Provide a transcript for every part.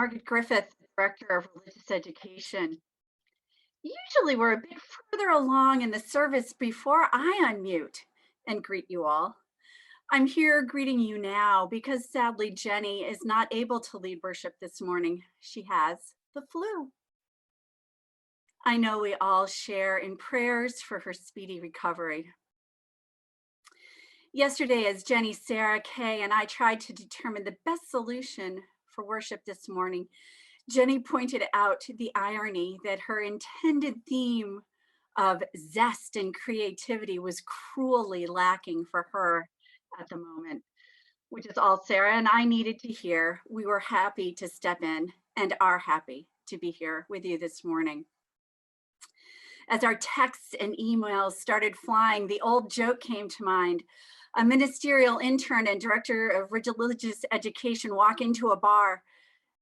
Margit Griffith, Director of Religious Education. Usually we're a bit further along in the service before I unmute and greet you all. I'm here greeting you now because sadly Jenny is not able to lead worship this morning. She has the flu. I know we all share in prayers for her speedy recovery. Yesterday, as Jenny, Sarah, Kay, and I tried to determine the best solution for worship this morning, Jenny pointed out the irony that her intended theme of zest and creativity was cruelly lacking for her at the moment, which is all Sarah and I needed to hear. We were happy to step in and are happy to be here with you this morning. As our texts and emails started flying, the old joke came to mind. A ministerial intern and director of religious education walk into a bar,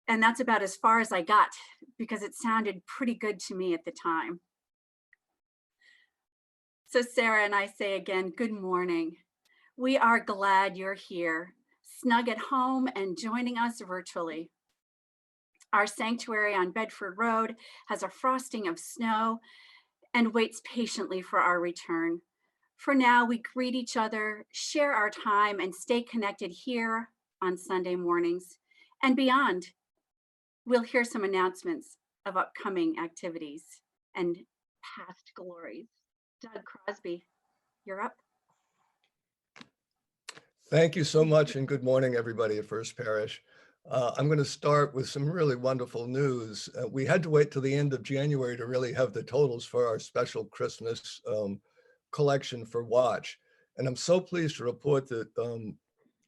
and that's about as far as I got because it sounded pretty good to me at the time. So Sarah and I say again, good morning. We are glad you're here, snug at home and joining us virtually. Our sanctuary on Bedford Road has a frosting of snow and waits patiently for our return. For now, we greet each other, share our time, and stay connected here on Sunday mornings and beyond. We'll hear some announcements of upcoming activities and past glories. Doug Crosby, you're up. Thank you so much, and good morning, everybody at First Parish. I'm going to start with some really wonderful news. We had to wait till the end of January to really have the totals for our special Christmas collection for Watch. And I'm so pleased to report that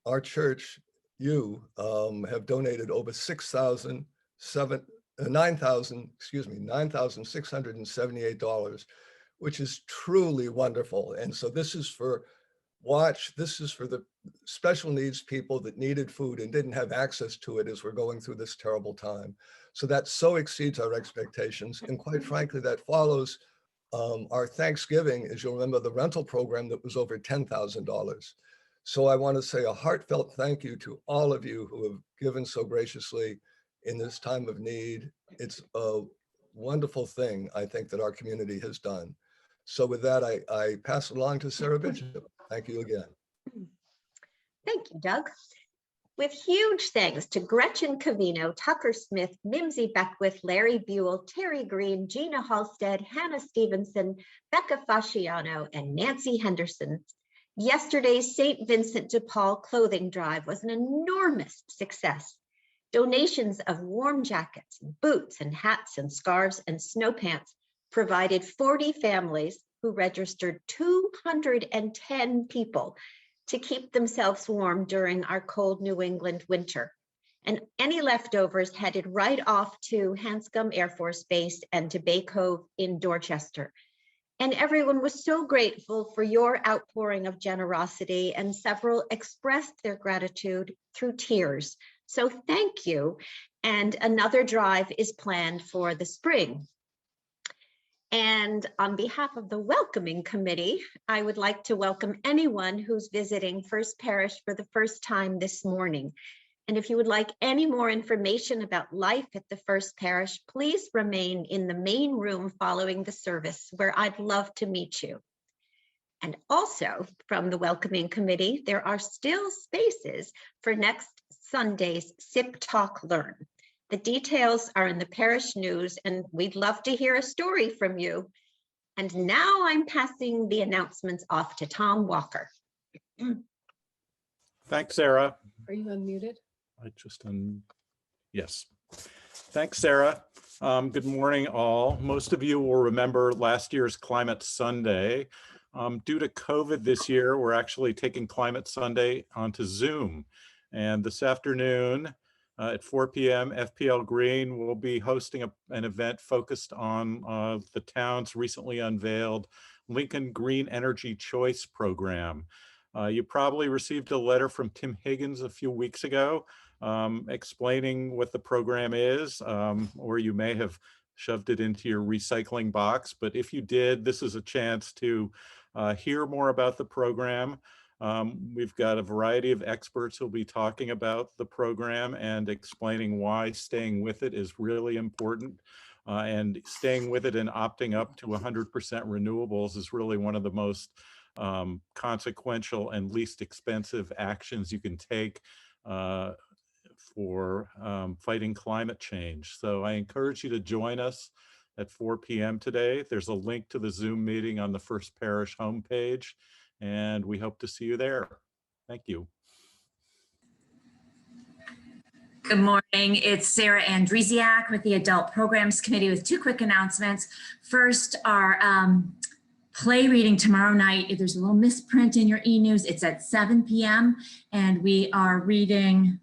our church, have donated over $9,678, which is truly wonderful. And so this is for Watch. This is for the special needs people that needed food and didn't have access to it as we're going through this terrible time. So that so exceeds our expectations. And quite frankly, that follows our Thanksgiving, as you'll remember, the rental program that was over $10,000. So I want to say a heartfelt thank you to all of you who have given so graciously in this time of need. It's a wonderful thing, I think, that our community has done. So with that, I pass it along to Sarah Bishop. Thank you again. Thank you, Doug. With huge thanks to Gretchen Covino, Tucker Smith, Mimsy Beckwith, Larry Buell, Terry Green, Gina Halstead, Hannah Stevenson, Becca Fasciano, and Nancy Henderson. Yesterday's St. Vincent de Paul clothing drive was an enormous success. Donations of warm jackets, boots, and hats, and scarves, and snow pants provided 40 families who registered 210 people to keep themselves warm during our cold New England winter. And any leftovers headed right off to Hanscom Air Force Base and to Bay Cove in Dorchester. And everyone was so grateful for your outpouring of generosity, and several expressed their gratitude through tears. So thank you. And another drive is planned for the spring. And on behalf of the welcoming committee, I would like to welcome anyone who's visiting First Parish for the first time this morning. And if you would like any more information about life at the First Parish, please remain in the main room following the service, where I'd love to meet you. And also from the welcoming committee, there are still spaces for next Sunday's Sip Talk Learn. The details are in the parish news, and we'd love to hear a story from you. And now I'm passing the announcements off to Tom Walker. Thanks, Sarah. Are you unmuted? I just yes. Thanks, Sarah. Good morning, all. Most of you will remember last year's Climate Sunday. Due to COVID this year, we're actually taking Climate Sunday onto Zoom. And this afternoon, at 4 p.m., FPL Green will be hosting an event focused on the town's recently unveiled Lincoln Green Energy Choice Program. You probably received a letter from Tim Higgins a few weeks ago explaining what the program is, or you may have shoved it into your recycling box. But if you did, this is a chance to hear more about the program. We've got a variety of experts who'll be talking about the program and explaining why staying with it is really important. And staying with it and opting up to 100% renewables is really one of the most consequential and least expensive actions you can take for fighting climate change. So I encourage you to join us at 4 p.m. today. There's a link to the Zoom meeting on the First Parish homepage, and we hope to see you there. Thank you. Good morning. It's Sarah Andresiak with the Adult Programs Committee with two quick announcements. First, our play reading tomorrow night. If there's a little misprint in your e-news, it's at 7 p.m. and we are reading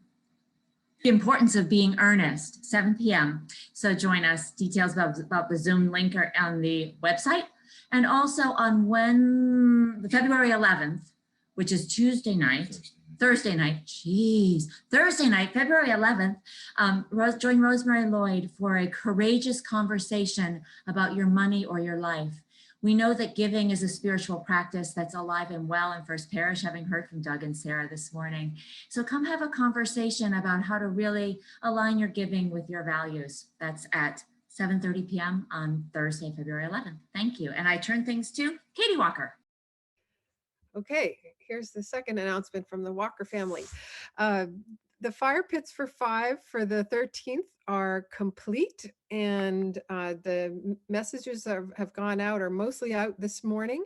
The Importance of Being Earnest, 7 p.m. So join us. Details about the Zoom link are on the website. And also on February 11th, which is Thursday night, February 11th, join Rosemary Lloyd for a courageous conversation about your money or your life. We know that giving is a spiritual practice that's alive and well in First Parish, having heard from Doug and Sarah this morning. So come have a conversation about how to really align your giving with your values. That's at 7:30 p.m. on Thursday, February 11th. Thank you. And I turn things to Katie Walker. Okay, here's the second announcement from the Walker family. The fire pits for 5 for the 13th are complete, and the messages have gone out, are mostly out this morning.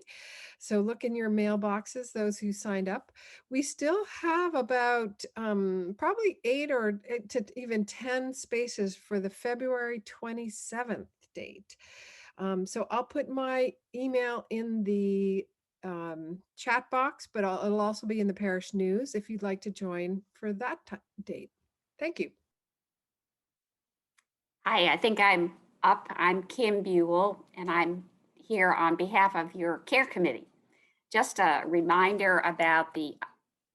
So look in your mailboxes, those who signed up. We still have about probably 8 or to even 10 spaces for the February 27th date. So I'll put my email in the chat box, but it'll also be in the parish news if you'd like to join for that date. Thank you. Hi, I think I'm up. I'm Kim Buell, and I'm here on behalf of your care committee. Just a reminder about the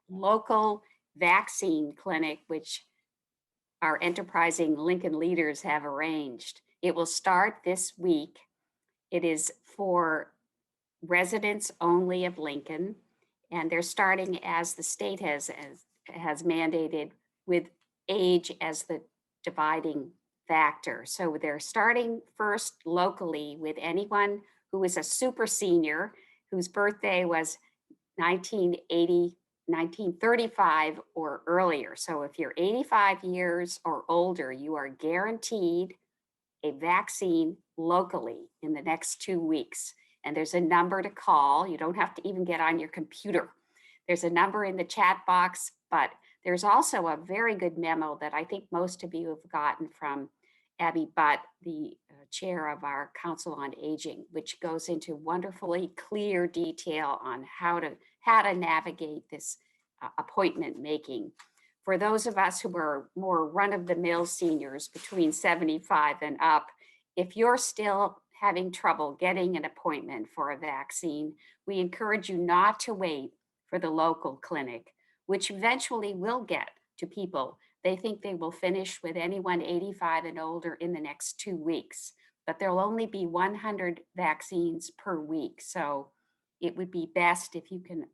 local vaccine clinic, which our enterprising Lincoln leaders have arranged. It will start this week. It is for residents only of Lincoln, and they're starting, as the state has mandated, with age as the dividing factor. So they're starting first locally with anyone who is a super senior whose birthday was 1980, 1935 or earlier. So if you're 85 years or older, you are guaranteed a vaccine locally in the next 2 weeks. And there's a number to call. You don't have to even get on your computer. There's a number in the chat box, but there's also a very good memo that I think most of you have gotten from Abby Butt, the chair of our Council on Aging, which goes into wonderfully clear detail on how to navigate this appointment making. For those of us who are more run-of-the-mill seniors between 75 and up, if you're still having trouble getting an appointment for a vaccine, we encourage you not to wait for the local clinic, which eventually will get to people. They think they will finish with anyone 85 and older in the next 2 weeks, but there'll only be 100 vaccines per week. So it would be best if you can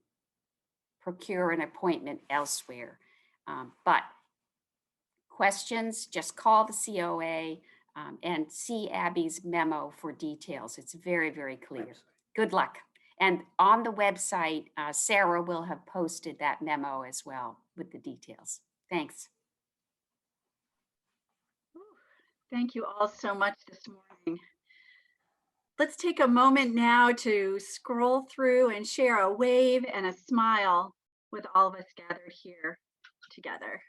procure an appointment elsewhere. But questions, just call the COA. And see Abby's memo for details. It's very, very clear. Good luck. And on the website, Sarah will have posted that memo as well with the details. Thanks. Thank you all so much this morning. Let's take a moment now to scroll through and share a wave and a smile with all of us gathered here together.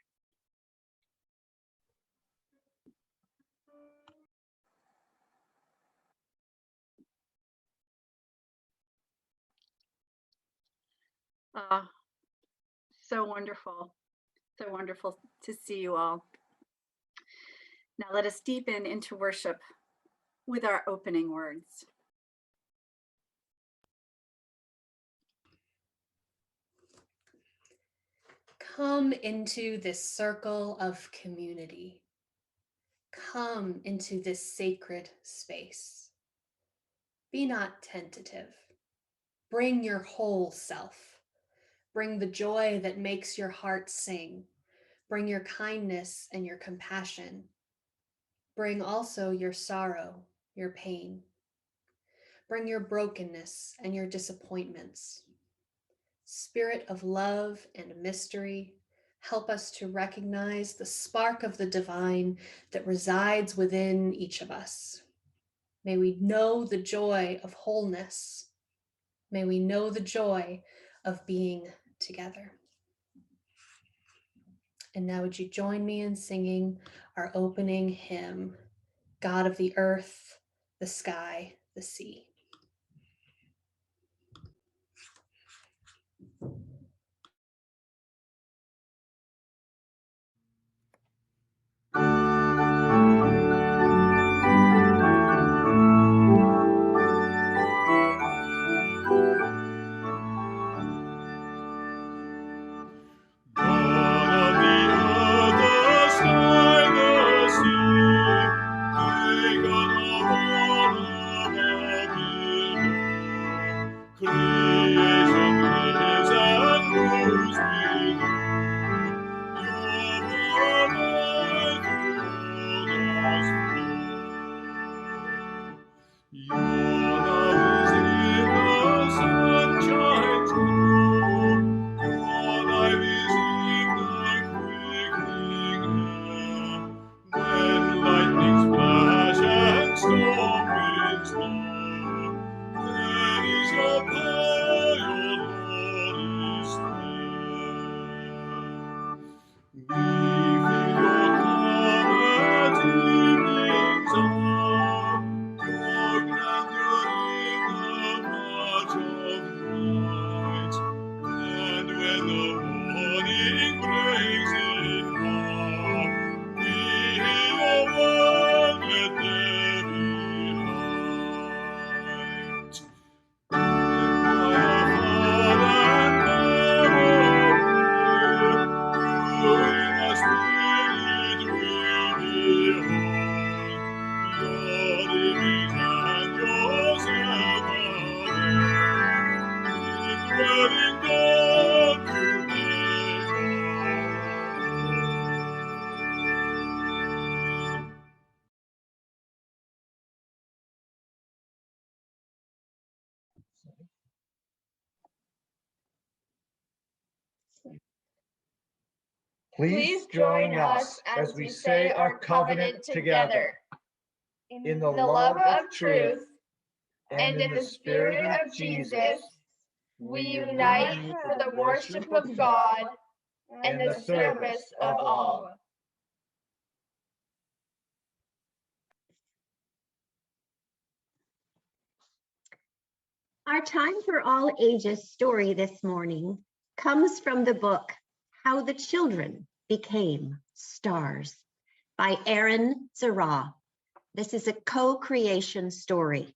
So wonderful to see you all. Now let us deepen into worship with our opening words. Come into this circle of community. Come into this sacred space. Be not tentative. Bring your whole self. Bring the joy that makes your heart sing. Bring your kindness and your compassion. Bring also your sorrow, your pain. Bring your brokenness and your disappointments. Spirit of love and mystery, help us to recognize the spark of the divine that resides within each of us. May we know the joy of wholeness. May we know the joy of being together. And now would you join me in singing our opening hymn, God of the earth, the sky, the sea. Please join us as we say our covenant together in the love of truth and in the spirit of Jesus. We unite for the worship of God and the service of all. Our Time for All Ages story this morning comes from the book How the Children Became Stars by Aaron Zerah. This is a co-creation story.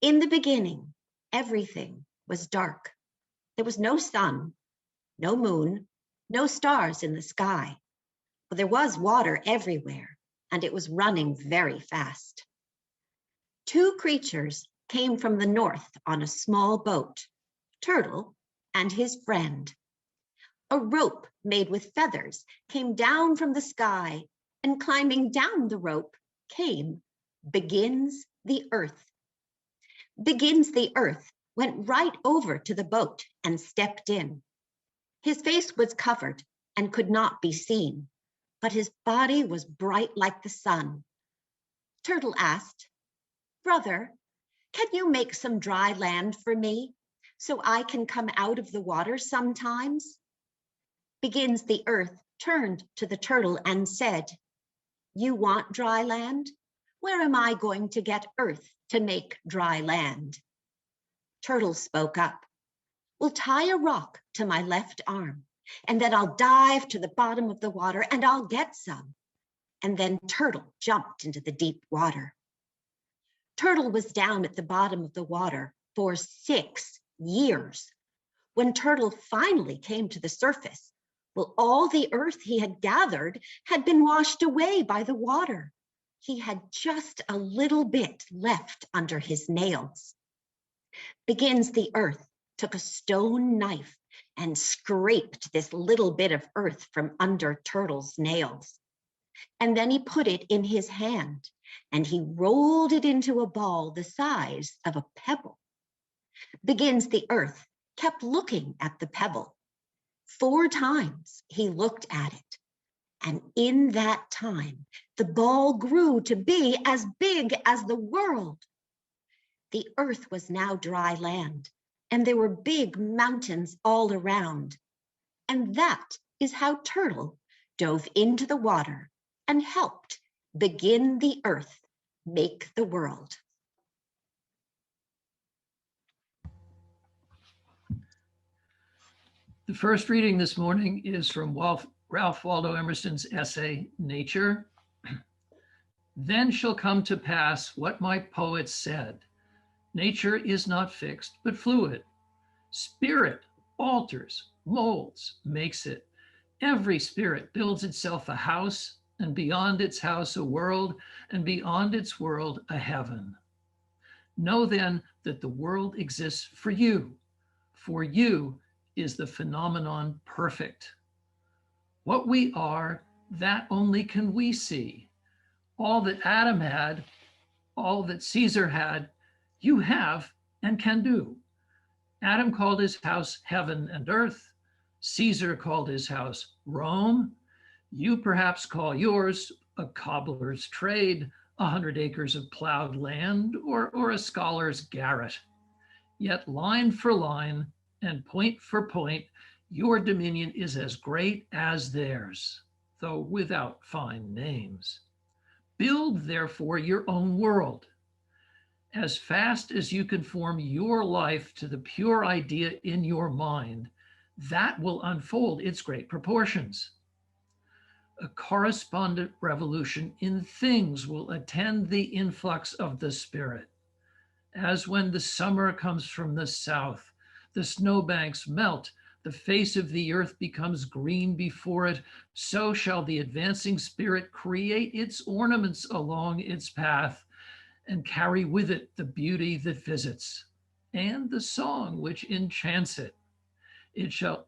In the beginning, everything was dark. There was no sun, no moon, no stars in the sky. But there was water everywhere, and it was running very fast. Two creatures came from the north on a small boat, Turtle and his friend. A rope made with feathers came down from the sky, and climbing down the rope came Begins the Earth. Begins the Earth went right over to the boat and stepped in. His face was covered and could not be seen, but his body was bright like the sun. Turtle asked, "Brother, can you make some dry land for me so I can come out of the water sometimes?" Begins the Earth turned to the turtle and said, "You want dry land? Where am I going to get earth to make dry land?" Turtle spoke up, "We'll tie a rock to my left arm, and then I'll dive to the bottom of the water and I'll get some." And then Turtle jumped into the deep water. Turtle was down at the bottom of the water for 6 years. When Turtle finally came to the surface, well, all the earth he had gathered had been washed away by the water. He had just a little bit left under his nails. Begins the Earth took a stone knife and scraped this little bit of earth from under Turtle's nails. And then he put it in his hand and he rolled it into a ball the size of a pebble. Begins the earth kept looking at the pebble. 4 times he looked at it. And in that time, the ball grew to be as big as the world. The earth was now dry land, and there were big mountains all around. And that is how Turtle dove into the water and helped begin the earth, make the world. The first reading this morning is from Ralph Waldo Emerson's essay, Nature. Then shall come to pass what my poet said. Nature is not fixed, but fluid. Spirit alters, molds, makes it. Every spirit builds itself a house, and beyond its house a world, and beyond its world a heaven. Know then that the world exists for you. For you is the phenomenon perfect. What we are, that only can we see. All that Adam had, all that Caesar had, you have and can do. Adam called his house heaven and earth. Caesar called his house Rome. You perhaps call yours a cobbler's trade, 100 acres of plowed land, or a scholar's garret. Yet line for line and point for point, your dominion is as great as theirs, though without fine names. Build, therefore, your own world. As fast as you conform your life to the pure idea in your mind, that will unfold its great proportions. A correspondent revolution in things will attend the influx of the Spirit. As when the summer comes from the south, the snowbanks melt, the face of the earth becomes green before it, so shall the advancing Spirit create its ornaments along its path and carry with it the beauty that visits and the song which enchants it. It shall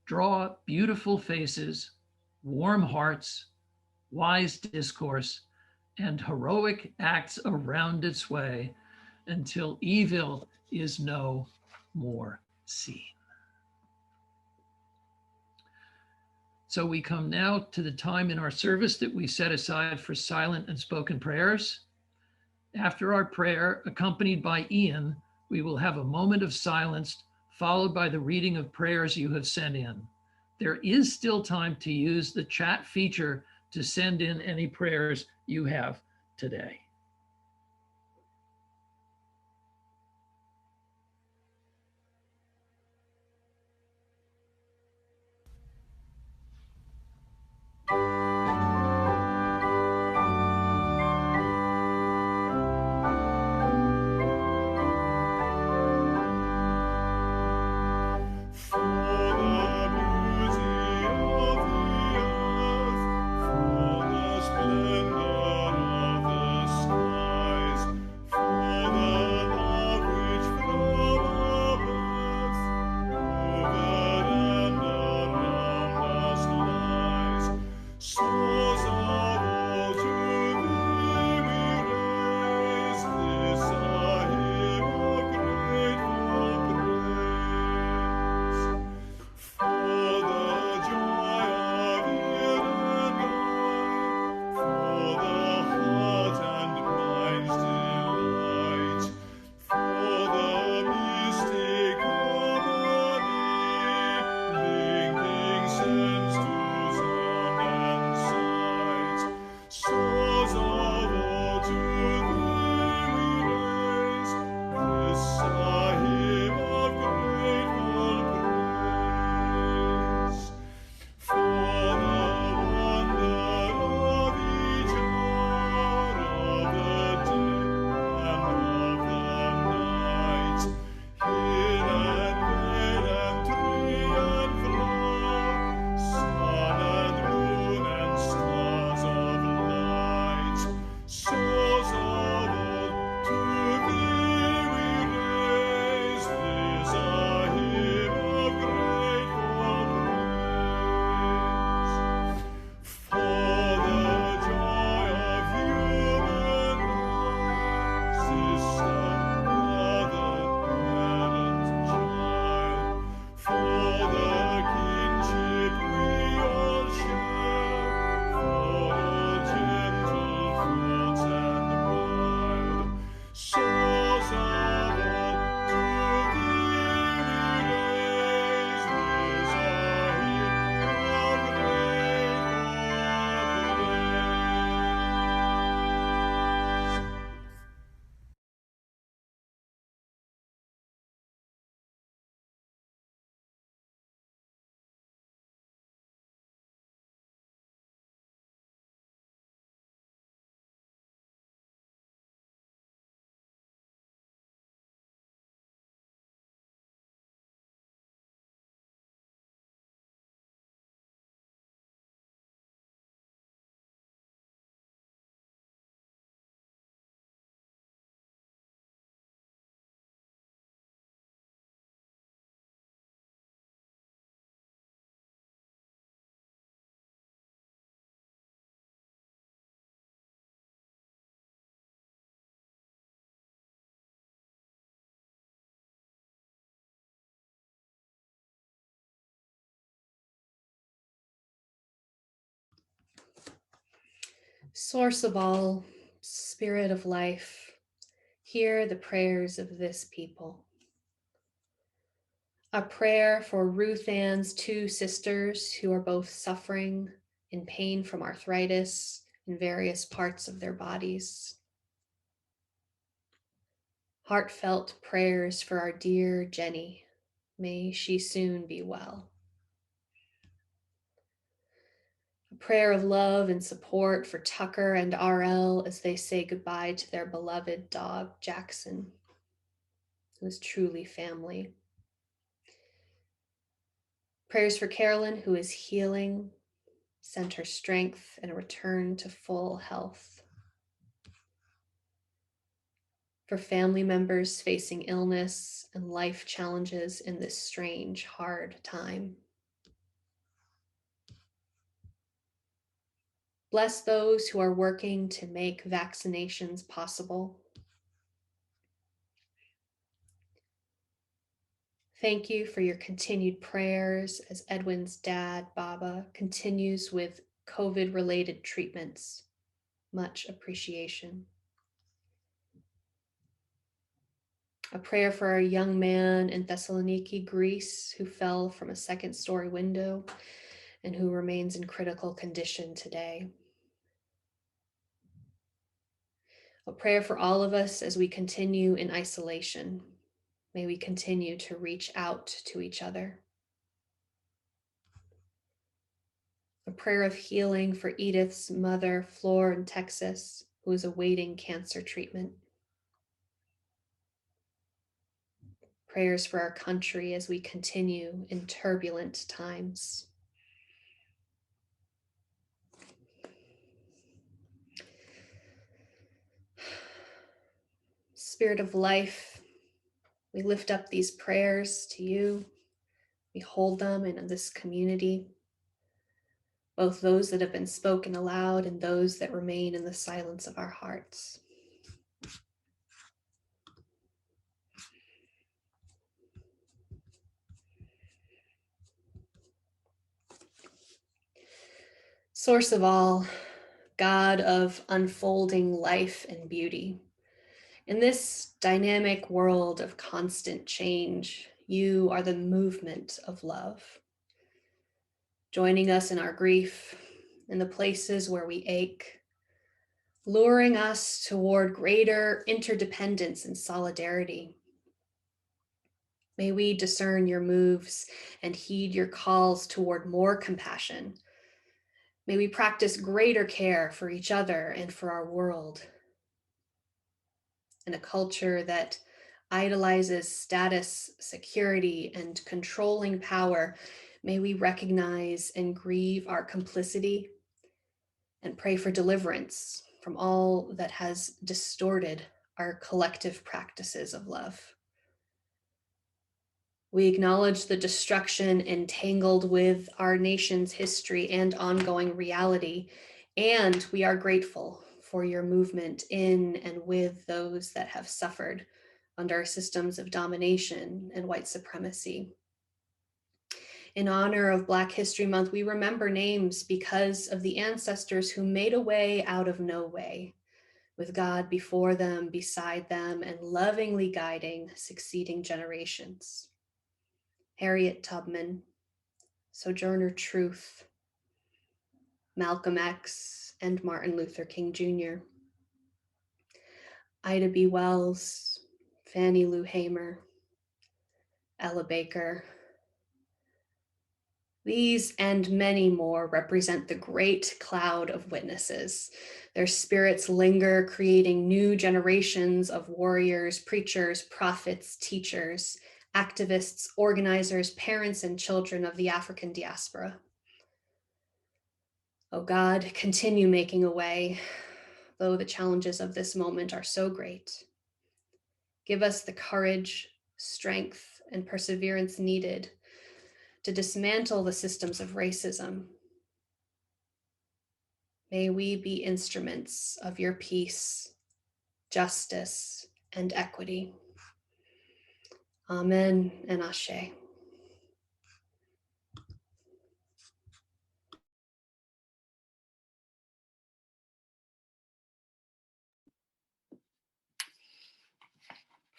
draw beautiful faces, warm hearts, wise discourse, and heroic acts around its way until evil is no more seen. So we come now to the time in our service that we set aside for silent and spoken prayers. After our prayer, accompanied by Ian, we will have a moment of silence, followed by the reading of prayers you have sent in. There is still time to use the chat feature to send in any prayers you have today. Splendor of the Source of all, Spirit of life, hear the prayers of this people. A prayer for Ruth Ann's two sisters who are both suffering in pain from arthritis in various parts of their bodies. Heartfelt prayers for our dear Jenny. May she soon be well. A prayer of love and support for Tucker and RL as they say goodbye to their beloved dog, Jackson, who is truly family. Prayers for Carolyn, who is healing, send her strength and a return to full health. For family members facing illness and life challenges in this strange, hard time. Bless those who are working to make vaccinations possible. Thank you for your continued prayers as Edwin's dad, Baba, continues with COVID-related treatments. Much appreciation. A prayer for our young man in Thessaloniki, Greece, who fell from a second-story window and who remains in critical condition today. A prayer for all of us as we continue in isolation. May we continue to reach out to each other. A prayer of healing for Edith's mother, Flor, in Texas, who is awaiting cancer treatment. Prayers for our country as we continue in turbulent times. Spirit of life, we lift up these prayers to you. We hold them in this community, both those that have been spoken aloud and those that remain in the silence of our hearts. Source of all, God of unfolding life and beauty. In this dynamic world of constant change, you are the movement of love, joining us in our grief, in the places where we ache, luring us toward greater interdependence and solidarity. May we discern your moves and heed your calls toward more compassion. May we practice greater care for each other and for our world. In a culture that idolizes status, security, and controlling power, may we recognize and grieve our complicity and pray for deliverance from all that has distorted our collective practices of love. We acknowledge the destruction entangled with our nation's history and ongoing reality, and we are grateful for your movement in and with those that have suffered under systems of domination and white supremacy. In honor of Black History Month, we remember names because of the ancestors who made a way out of no way, with God before them, beside them, and lovingly guiding succeeding generations. Harriet Tubman, Sojourner Truth, Malcolm X, and Martin Luther King Jr., Ida B. Wells, Fannie Lou Hamer, Ella Baker. These and many more represent the great cloud of witnesses. Their spirits linger, creating new generations of warriors, preachers, prophets, teachers, activists, organizers, parents, and children of the African diaspora. Oh God, continue making a way, though the challenges of this moment are so great. Give us the courage, strength, and perseverance needed to dismantle the systems of racism. May we be instruments of your peace, justice, and equity. Amen and Ashe.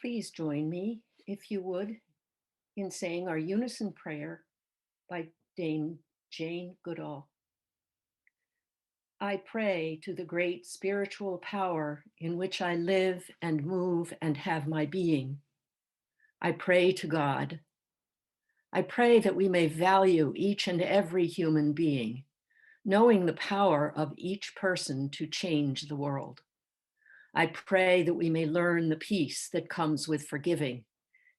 Please join me, if you would, in saying our unison prayer by Dame Jane Goodall. I pray to the great spiritual power in which I live and move and have my being. I pray to God. I pray that we may value each and every human being, knowing the power of each person to change the world. I pray that we may learn the peace that comes with forgiving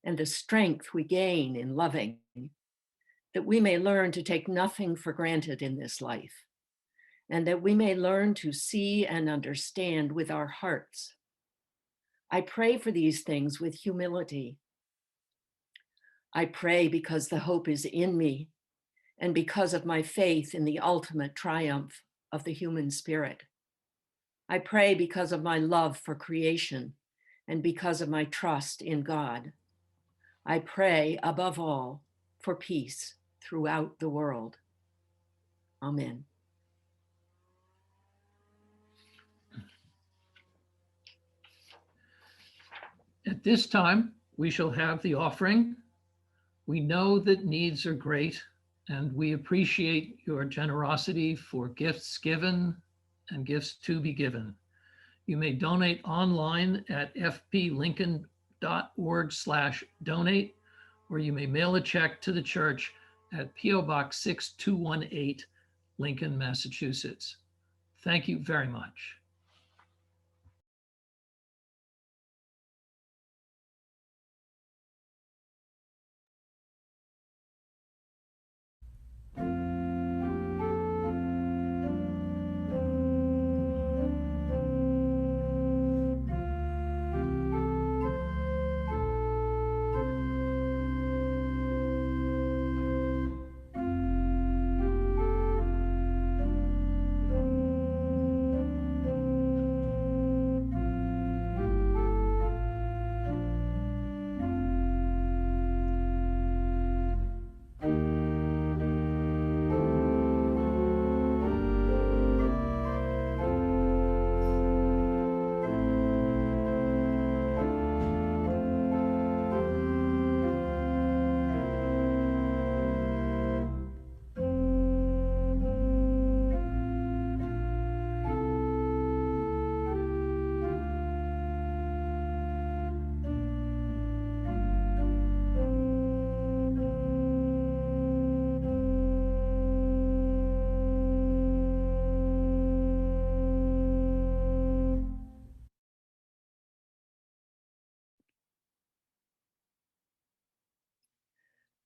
and the strength we gain in loving, that we may learn to take nothing for granted in this life, and that we may learn to see and understand with our hearts. I pray for these things with humility. I pray because the hope is in me and because of my faith in the ultimate triumph of the human spirit. I pray because of my love for creation and because of my trust in God. I pray above all for peace throughout the world. Amen. At this time, we shall have the offering. We know that needs are great, and we appreciate your generosity for gifts given and gifts to be given. You may donate online at fplincoln.org/donate, or you may mail a check to the church at P.O. Box 6218, Lincoln, Massachusetts. Thank you very much.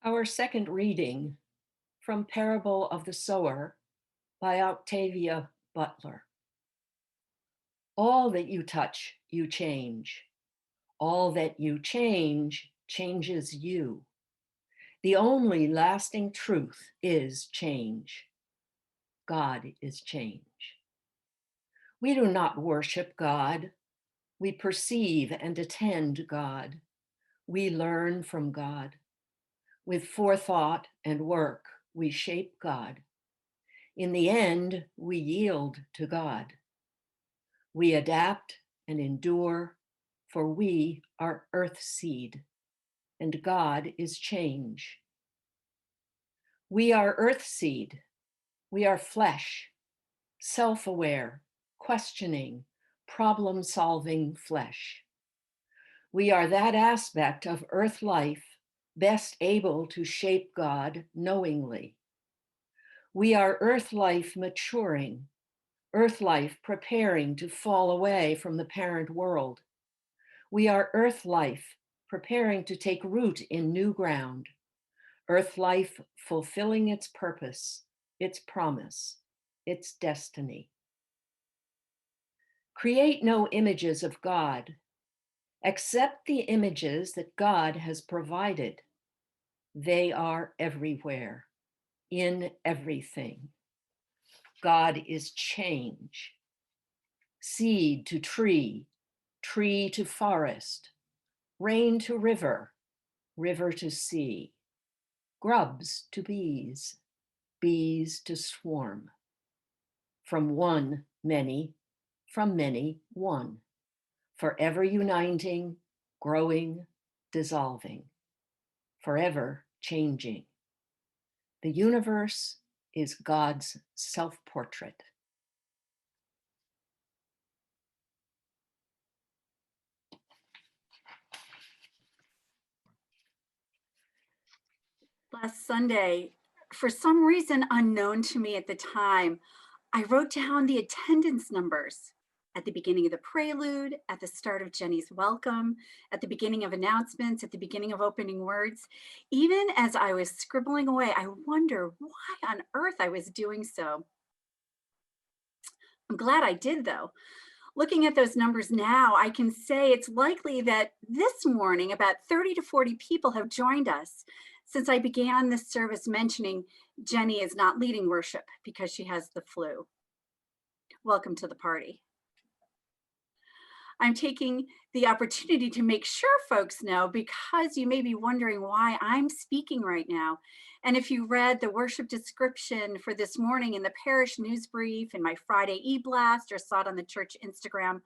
Our second reading from Parable of the Sower by Octavia Butler. All that you touch, you change. All that you change changes you. The only lasting truth is change. God is change. We do not worship God. We perceive and attend God. We learn from God. With forethought and work, we shape God. In the end, we yield to God. We adapt and endure, for we are earth seed, and God is change. We are earth seed. We are flesh, self-aware, questioning, problem-solving flesh. We are that aspect of earth life best able to shape God knowingly. We are earth life maturing, earth life preparing to fall away from the parent world. We are earth life preparing to take root in new ground, earth life fulfilling its purpose, its promise, its destiny. Create no images of God. Accept the images that God has provided. They are everywhere, in everything. God is change. Seed to tree, tree to forest, rain to river, river to sea, grubs to bees, bees to swarm. From one, many, from many, one, forever uniting, growing, dissolving, forever changing. The universe is God's self-portrait. Last Sunday, for some reason unknown to me at the time, I wrote down the attendance numbers at the beginning of the prelude, at the start of Jenny's welcome, at the beginning of announcements, at the beginning of opening words. Even as I was scribbling away, I wonder why on earth I was doing so. I'm glad I did, though. Looking at those numbers now, I can say it's likely that this morning about 30 to 40 people have joined us since I began this service mentioning Jenny is not leading worship because she has the flu. Welcome to the party. I'm taking the opportunity to make sure folks know, because you may be wondering why I'm speaking right now. And if you read the worship description for this morning in the parish news brief, in my Friday e-blast, or saw it on the church Instagram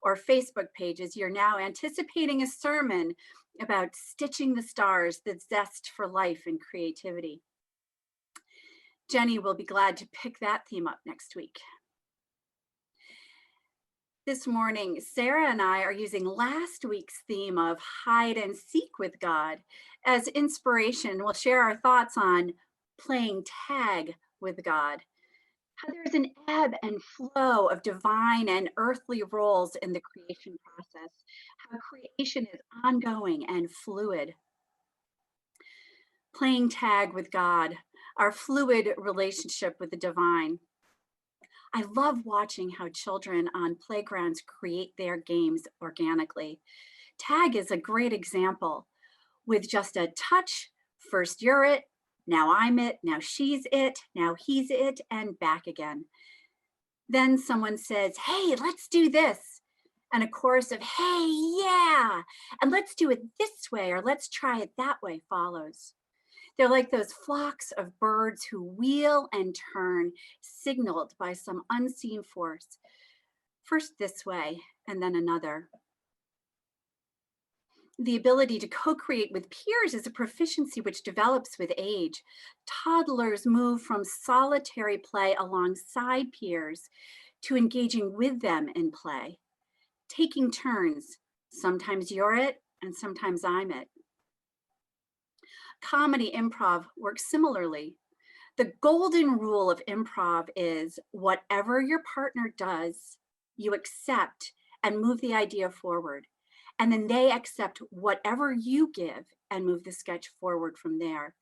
or Facebook pages, you're now anticipating a sermon about stitching the stars, the zest for life and creativity. Jenny will be glad to pick that theme up next week. This morning, Sarah and I are using last week's theme of hide and seek with God as inspiration. We'll share our thoughts on playing tag with God, how there's an ebb and flow of divine and earthly roles in the creation process, how creation is ongoing and fluid. Playing tag with God, our fluid relationship with the divine. I love watching how children on playgrounds create their games organically. Tag is a great example. With just a touch, first you're it, now I'm it, now she's it, now he's it, and back again. Then someone says, hey, let's do this. And a chorus of, hey, yeah, and let's do it this way, or let's try it that way follows. They're like those flocks of birds who wheel and turn, signaled by some unseen force. First this way, and then another. The ability to co-create with peers is a proficiency which develops with age. Toddlers move from solitary play alongside peers to engaging with them in play, taking turns. Sometimes you're it, and sometimes I'm it. Comedy improv works similarly. The golden rule of improv is whatever your partner does, you accept and move the idea forward. And then they accept whatever you give and move the sketch forward from there.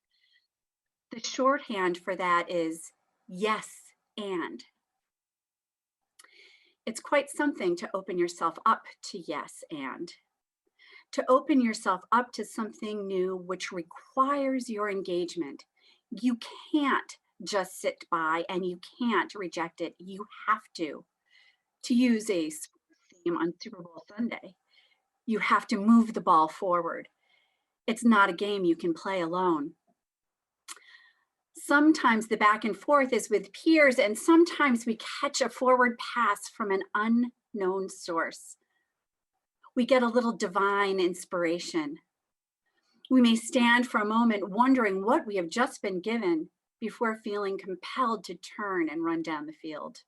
The shorthand for that is yes and. It's quite something to open yourself up to yes and. To open yourself up to something new which requires your engagement. You can't just sit by and you can't reject it. You have to. To use a theme on Super Bowl Sunday, you have to move the ball forward. It's not a game you can play alone. Sometimes the back and forth is with peers, and sometimes we catch a forward pass from an unknown source. We get a little divine inspiration. We may stand for a moment wondering what we have just been given before feeling compelled to turn and run down the field.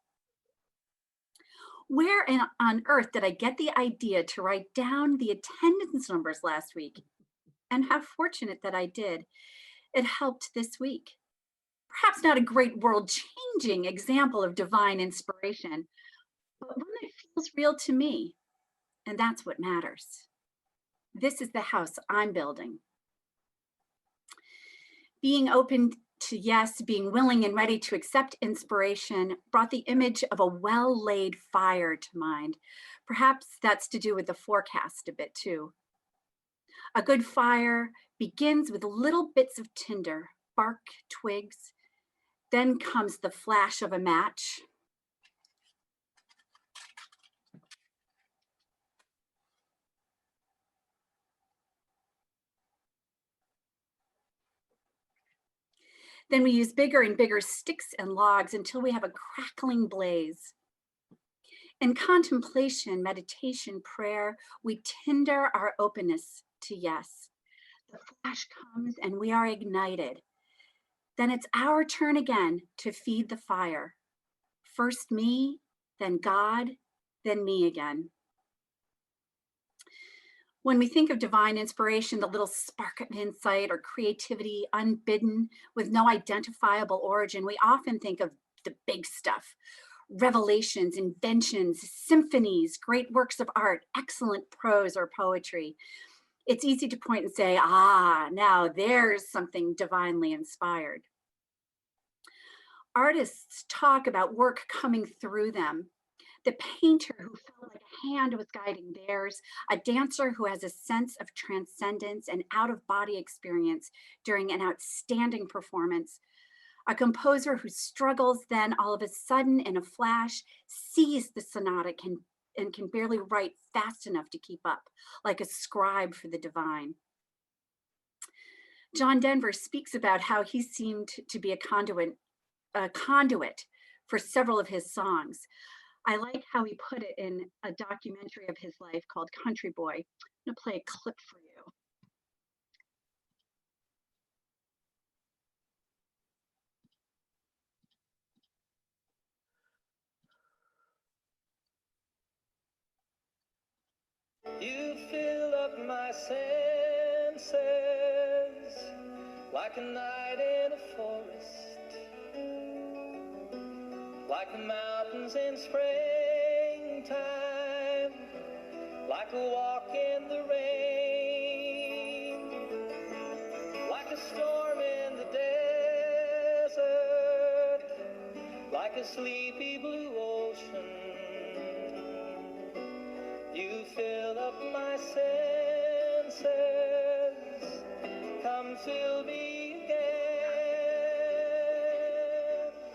Where on earth did I get the idea to write down the attendance numbers last week? And how fortunate that I did. It helped this week. Perhaps not a great world-changing example of divine inspiration, but one that feels real to me. And that's what matters. This is the house I'm building. Being open to yes, being willing and ready to accept inspiration brought the image of a well-laid fire to mind. Perhaps that's to do with the forecast a bit too. A good fire begins with little bits of tinder, bark, twigs. Then comes the flash of a match. Then we use bigger and bigger sticks and logs until we have a crackling blaze. In contemplation, meditation, prayer, we tender our openness to yes. The flash comes and we are ignited. Then it's our turn again to feed the fire. First me, then God, then me again. When we think of divine inspiration, the little spark of insight or creativity unbidden with no identifiable origin, we often think of the big stuff. Revelations, inventions, symphonies, great works of art, excellent prose or poetry. It's easy to point and say, now there's something divinely inspired. Artists talk about work coming through them. The painter who felt like a hand was guiding theirs, a dancer who has a sense of transcendence and out-of-body experience during an outstanding performance, a composer who struggles, then all of a sudden in a flash sees the sonata and can barely write fast enough to keep up, like a scribe for the divine. John Denver speaks about how he seemed to be a conduit for several of his songs. I like how he put it in a documentary of his life called Country Boy. I'm gonna play a clip for you. You fill up my senses like a night in a forest, like the mountains in springtime, like a walk in the rain, like a storm in the desert, like a sleepy blue ocean. You fill up my senses, come fill me again.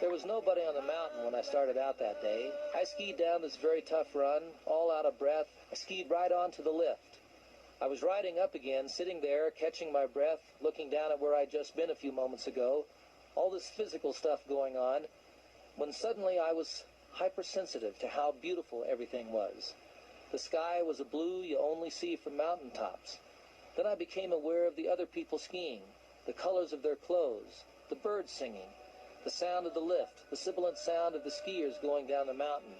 There was nobody on the mountain when I started out that day. I skied down this very tough run, all out of breath. I skied right onto the lift. I was riding up again, sitting there, catching my breath, looking down at where I'd just been a few moments ago, all this physical stuff going on, when suddenly I was hypersensitive to how beautiful everything was. The sky was a blue you only see from mountaintops. Then I became aware of the other people skiing, the colors of their clothes, the birds singing, the sound of the lift, the sibilant sound of the skiers going down the mountain.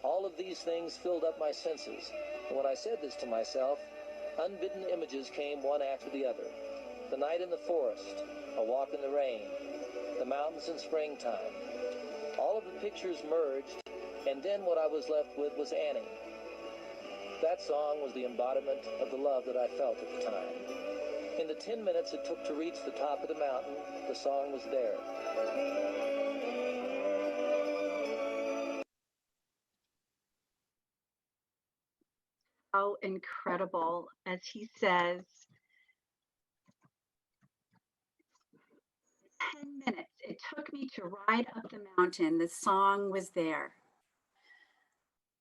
All of these things filled up my senses. And when I said this to myself, unbidden images came one after the other. The night in the forest, a walk in the rain, the mountains in springtime. All of the pictures merged, and then what I was left with was Annie. That song was the embodiment of the love that I felt at the time. In the 10 minutes it took to reach the top of the mountain, the song was there. How incredible, as he says, 10 minutes it took me to ride up the mountain, the song was there.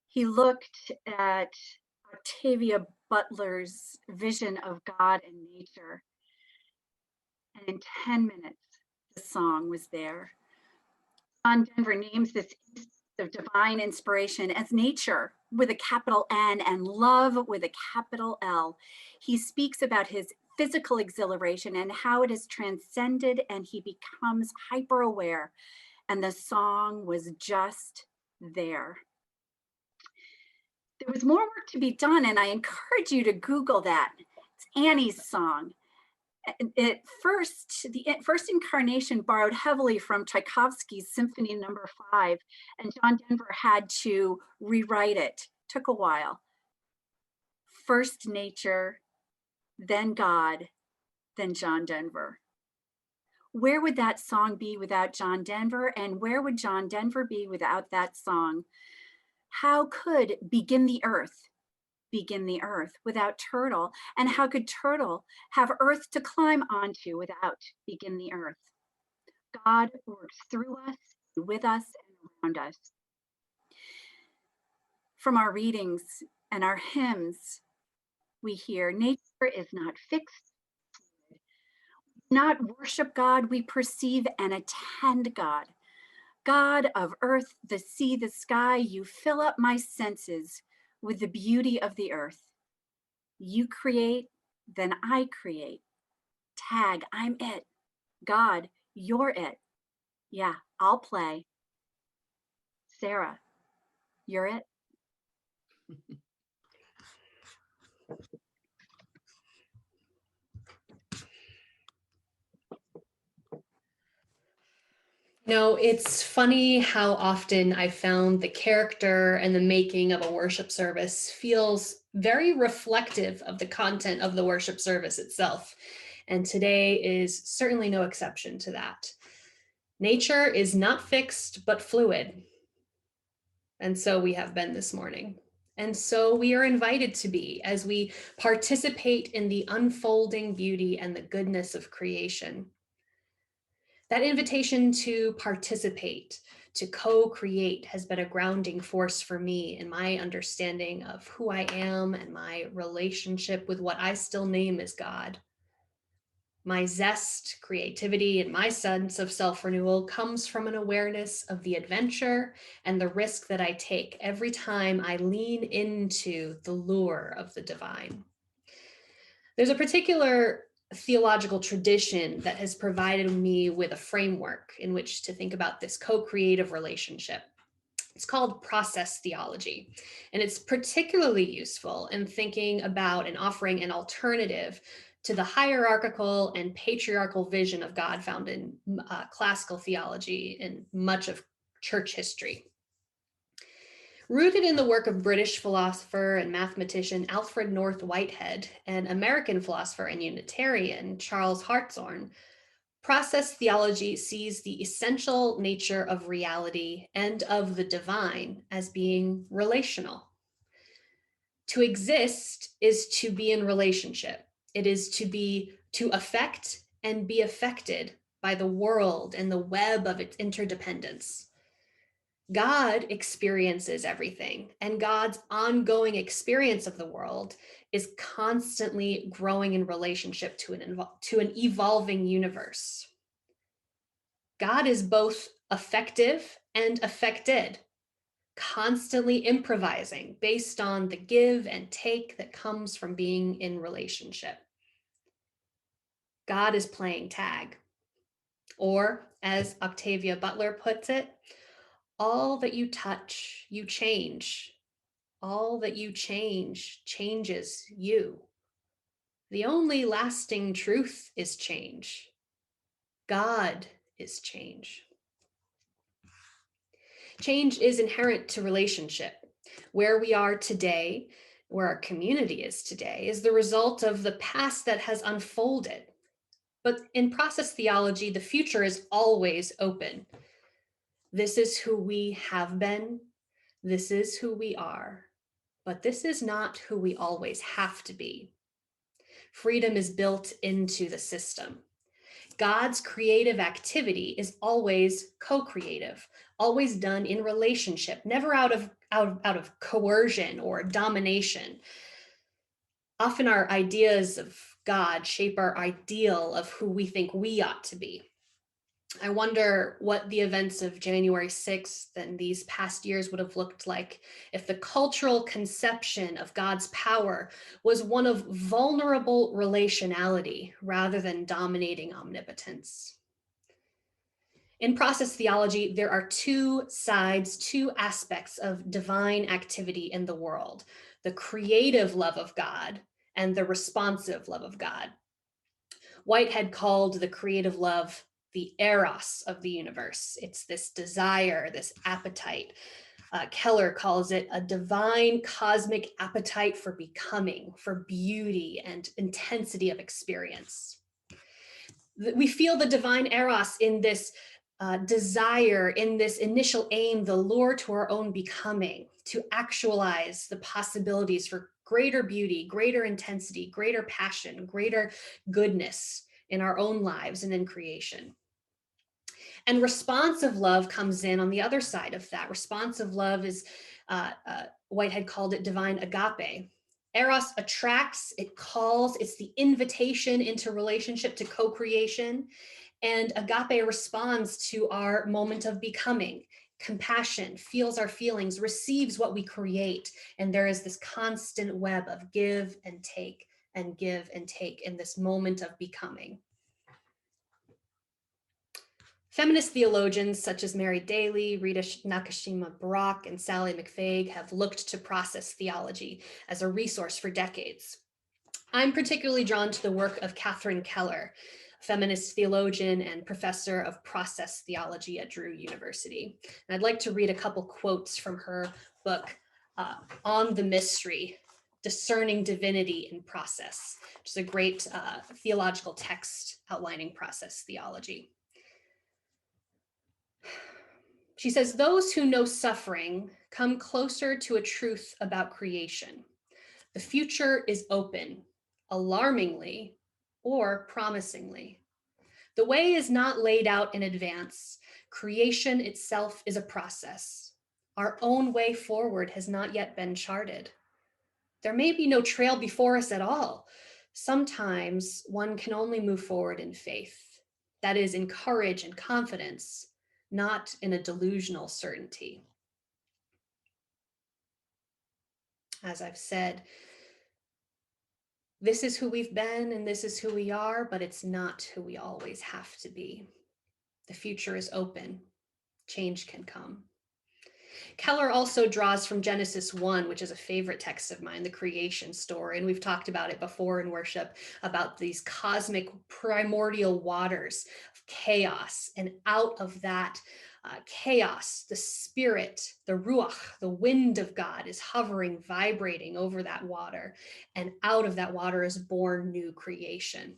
He looked at Octavia Butler's vision of God and nature, and in 10 minutes, the song was there. John Denver names this instance of divine inspiration as nature with a capital N and love with a capital L. He speaks about his physical exhilaration and how it is transcended and he becomes hyper aware, and the song was just there. There was more work to be done, and I encourage you to Google that. It's Annie's song. The first incarnation borrowed heavily from Tchaikovsky's Symphony No. 5, and John Denver had to rewrite it. Took a while. First nature, then God, then John Denver. Where would that song be without John Denver, and where would John Denver be without that song? How could Begin the Earth without Turtle? And how could Turtle have earth to climb onto without Begin the Earth? God works through us, with us, and around us. From our readings and our hymns, we hear nature is not fixed. We do not worship God, we perceive and attend God. God of earth, the sea, the sky, you fill up my senses with the beauty of the earth. You create, then I create. Tag, I'm it. God, you're it. Yeah, I'll play. Sarah, you're it. No, it's funny how often I found the character and the making of a worship service feels very reflective of the content of the worship service itself. And today is certainly no exception to that. Nature is not fixed, but fluid. And so we have been this morning. And so we are invited to be as we participate in the unfolding beauty and the goodness of creation. That invitation to participate, to co-create, has been a grounding force for me in my understanding of who I am and my relationship with what I still name as God. My zest, creativity, and my sense of self-renewal comes from an awareness of the adventure and the risk that I take every time I lean into the lure of the divine. There's a particular theological tradition that has provided me with a framework in which to think about this co-creative relationship. It's called process theology, and it's particularly useful in thinking about and offering an alternative to the hierarchical and patriarchal vision of God found in classical theology and much of church history. Rooted in the work of British philosopher and mathematician Alfred North Whitehead and American philosopher and Unitarian Charles Hartshorne, process theology sees the essential nature of reality and of the divine as being relational. To exist is to be in relationship. It is to affect and be affected by the world and the web of its interdependence. God experiences everything, and God's ongoing experience of the world is constantly growing in relationship to an evolving universe. God is both effective and affected, constantly improvising based on the give and take that comes from being in relationship. God is playing tag, or as Octavia Butler puts it, all that you touch, you change. All that you change changes you. The only lasting truth is change. God is change. Change is inherent to relationship. Where we are today, where our community is today, is the result of the past that has unfolded. But in process theology, the future is always open. This is who we have been. This is who we are. But this is not who we always have to be. Freedom is built into the system. God's creative activity is always co-creative, always done in relationship, never out of coercion or domination. Often our ideas of God shape our ideal of who we think we ought to be. I wonder what the events of January 6th and these past years would have looked like if the cultural conception of God's power was one of vulnerable relationality rather than dominating omnipotence. In process theology, there are two sides, two aspects of divine activity in the world: the creative love of God and the responsive love of God. Whitehead called the creative love the eros of the universe. It's this desire, this appetite. Keller calls it a divine cosmic appetite for becoming, for beauty and intensity of experience. We feel the divine eros in this desire, in this initial aim, the lure to our own becoming, to actualize the possibilities for greater beauty, greater intensity, greater passion, greater goodness in our own lives and in creation. And responsive love comes in on the other side of that. Responsive love is, Whitehead called it divine agape. Eros attracts, it calls, it's the invitation into relationship to co-creation. And agape responds to our moment of becoming. Compassion feels our feelings, receives what we create. And there is this constant web of give and take and give and take in this moment of becoming. Feminist theologians such as Mary Daly, Rita Nakashima Brock, and Sally McFaig have looked to process theology as a resource for decades. I'm particularly drawn to the work of Catherine Keller, feminist theologian and professor of process theology at Drew University. And I'd like to read a couple quotes from her book, On the Mystery, Discerning Divinity in Process, which is a great theological text outlining process theology. She says, those who know suffering come closer to a truth about creation. The future is open, alarmingly or promisingly. The way is not laid out in advance. Creation itself is a process. Our own way forward has not yet been charted. There may be no trail before us at all. Sometimes one can only move forward in faith. That is, in courage and confidence, not in a delusional certainty. As I've said, this is who we've been and this is who we are, but it's not who we always have to be. The future is open. Change can come. Keller also draws from Genesis 1, which is a favorite text of mine, the creation story. And we've talked about it before in worship, about these cosmic primordial waters of chaos. And out of that chaos, the spirit, the ruach, the wind of God is hovering, vibrating over that water. And out of that water is born new creation.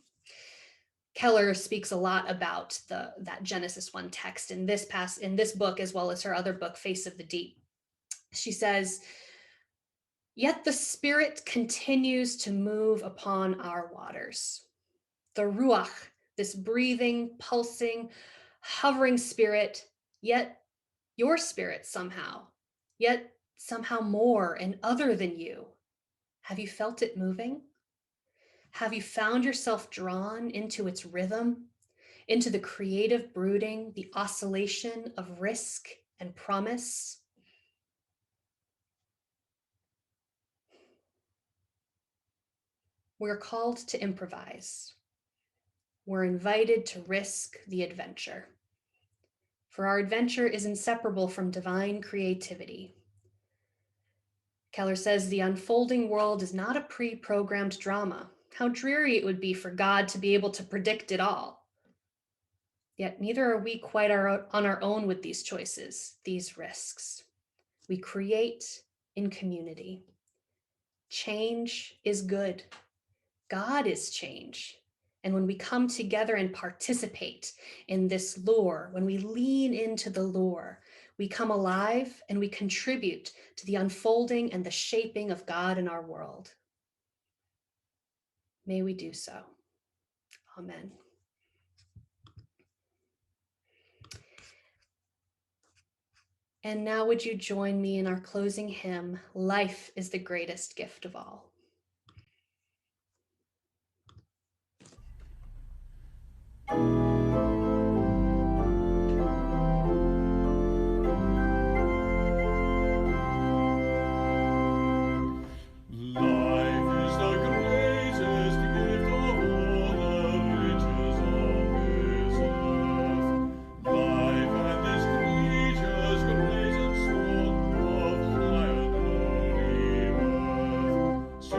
Keller speaks a lot about that Genesis 1 text in this book, as well as her other book, Face of the Deep. She says, yet the Spirit continues to move upon our waters. The Ruach, this breathing, pulsing, hovering spirit, yet your spirit somehow, yet somehow more and other than you. Have you felt it moving? Have you found yourself drawn into its rhythm, into the creative brooding, the oscillation of risk and promise? We're called to improvise. We're invited to risk the adventure. For our adventure is inseparable from divine creativity. Keller says the unfolding world is not a pre-programmed drama. How dreary it would be for God to be able to predict it all. Yet neither are we quite on our own with these choices, these risks. We create in community. Change is good. God is change. And when we come together and participate in this lure, when we lean into the lure, we come alive and we contribute to the unfolding and the shaping of God in our world. May we do so. Amen. And now would you join me in our closing hymn, Life is the Greatest Gift of All. So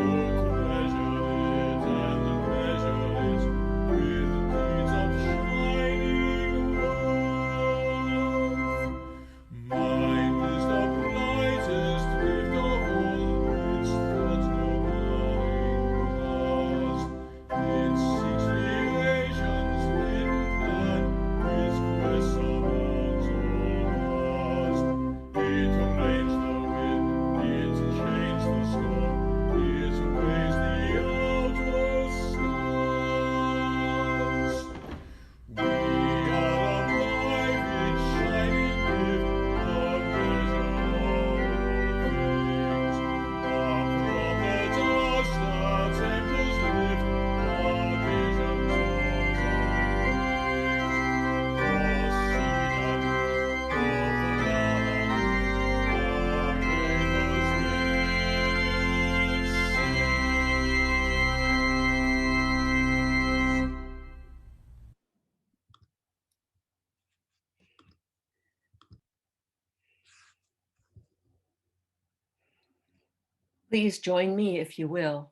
Please join me if you will.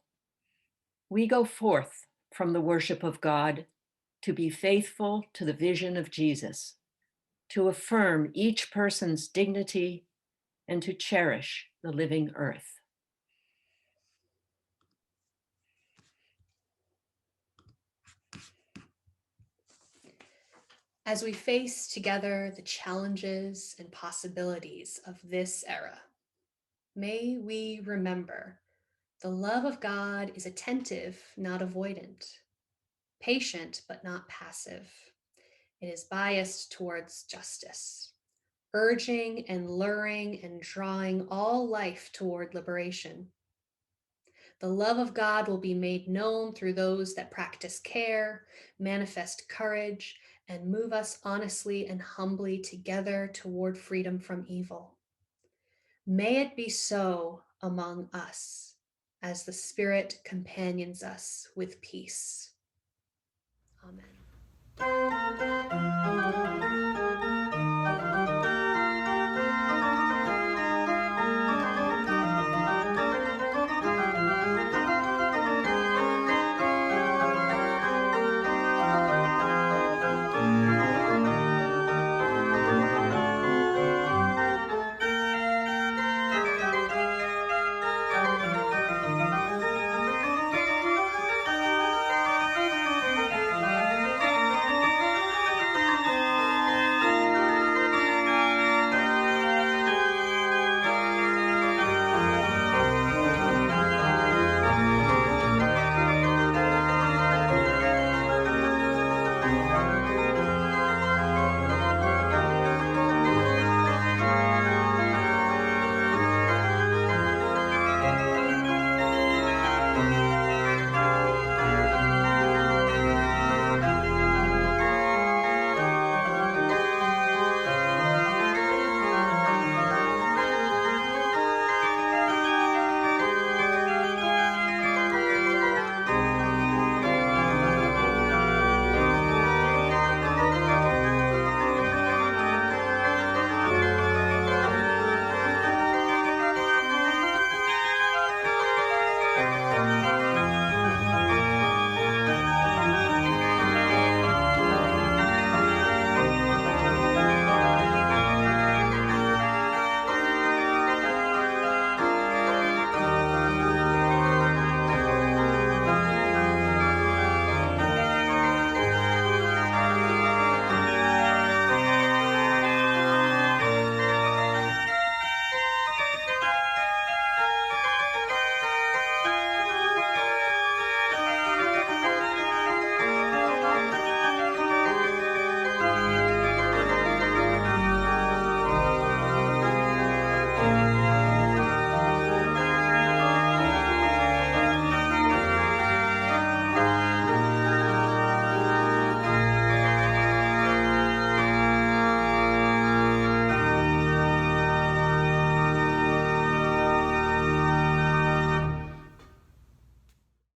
We go forth from the worship of God to be faithful to the vision of Jesus, to affirm each person's dignity, and to cherish the living earth. As we face together the challenges and possibilities of this era, may we remember the love of God is attentive, not avoidant, patient, but not passive. It is biased towards justice, urging and luring and drawing all life toward liberation. The love of God will be made known through those that practice care, manifest courage, and move us honestly and humbly together toward freedom from evil. May it be so among us as the Spirit companions us with peace. Amen.